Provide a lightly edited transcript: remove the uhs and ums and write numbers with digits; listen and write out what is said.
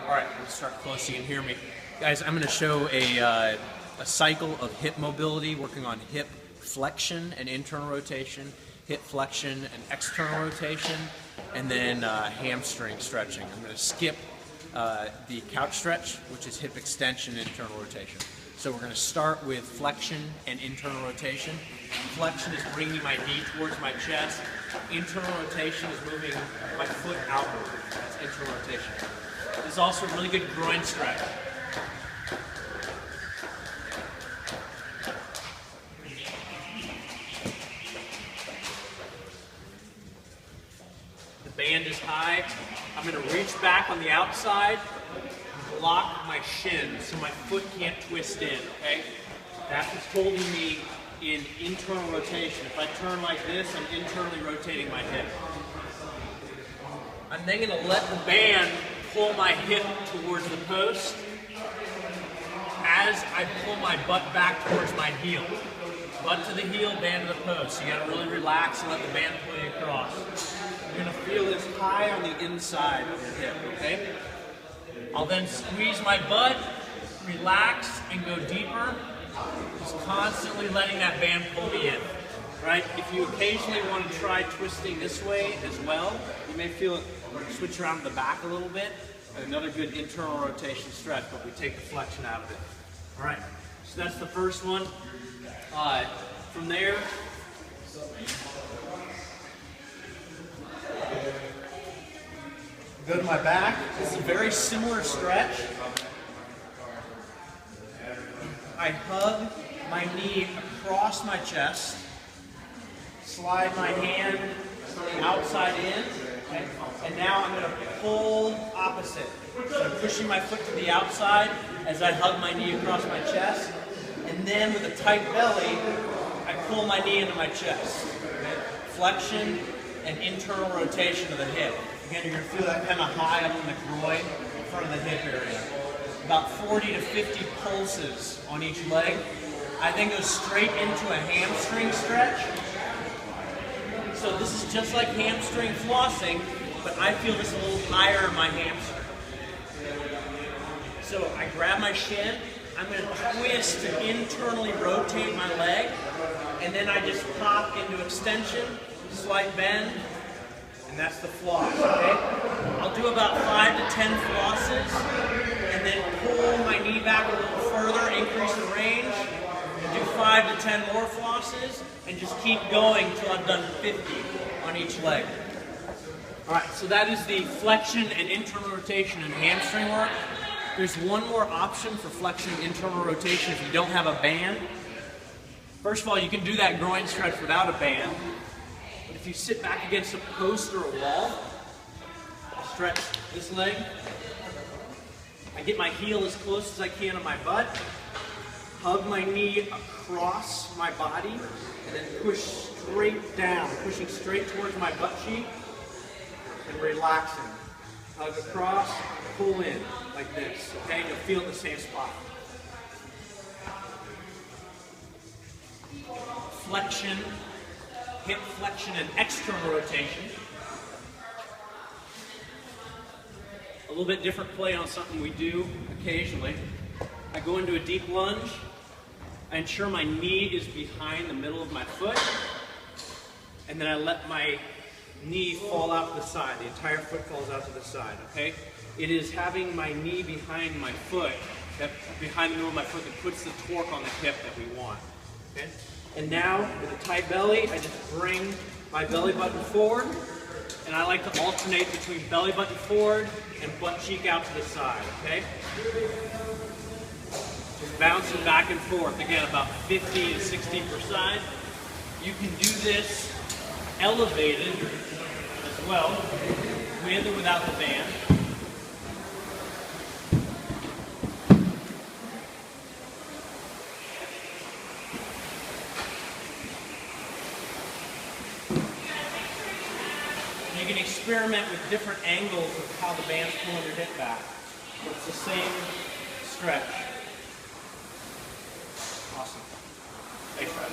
All right, let's start close so you can hear me. Guys, I'm going to show a cycle of hip mobility, working on hip flexion and internal rotation, hip flexion and external rotation, and then hamstring stretching. I'm going to skip the couch stretch, which is hip extension and internal rotation. So we're going to start with flexion and internal rotation. Flexion is bringing my knee towards my chest. Internal rotation is moving my foot outward. That's internal rotation. This is also a really good groin stretch. The band is high. I'm going to reach back on the outside and block my shin so my foot can't twist in, okay? That's what's holding me in internal rotation. If I turn like this, I'm internally rotating my hip. I'm then going to let the band pull my hip towards the post as I pull my butt back towards my heel. Butt to the heel, band to the post. So you got to really relax and let the band pull you across. You're going to feel this high on the inside of your hip, okay? I'll then squeeze my butt, relax, and go deeper. Just constantly letting that band pull me in, right? If you occasionally want to try twisting this way as well, you may feel it switch around to the back a little bit. Another good internal rotation stretch, but we take the flexion out of it. All right, so that's the first one. From there, go to my back. This is a very similar stretch. I hug my knee across my chest, slide my hand from the outside in, okay? And now I'm going to pull opposite. So I'm pushing my foot to the outside as I hug my knee across my chest, and then with a tight belly, I pull my knee into my chest. Okay? Flexion and internal rotation of the hip. Again, you're going to feel that kind of high up in the groin, in front of the hip area. About 40 to 50 pulses on each leg. I then go straight into a hamstring stretch. So this is just like hamstring flossing, but I feel this a little higher in my hamstring. So I grab my shin, I'm going to twist to internally rotate my leg, and then I just pop into extension, slight bend, and that's the floss, okay? I'll do about 5 to 10 flosses, and then pull my knee back a little further, increase the range, and do 5 to 10 more flosses, and just keep going until I've done 50 on each leg. All right, so that is the flexion and internal rotation and hamstring work. There's one more option for flexion and internal rotation if you don't have a band. First of all, you can do that groin stretch without a band. But if you sit back against a post or a wall, stretch this leg. I get my heel as close as I can to my butt, hug my knee across my body, and then push straight down, pushing straight towards my butt cheek, and relaxing. Hug across, pull in, like this, okay? You'll feel it in the same spot. Flexion, hip flexion and external rotation. A little bit different play on something we do occasionally. I go into a deep lunge. I ensure my knee is behind the middle of my foot, and then I let my knee fall out to the side. The entire foot falls out to the side, okay? It is having my knee behind my foot, behind the middle of my foot, that puts the torque on the hip that we want, okay? And now, with a tight belly, I just bring my belly button forward, and I like to alternate between belly button forward and butt cheek out to the side, okay? Just bouncing back and forth, again, about 50 to 60 per side. You can do this elevated as well, with or without the band. You can experiment with different angles of how the band's pulling your hip back. But it's the same stretch. Awesome. Thanks, Brad.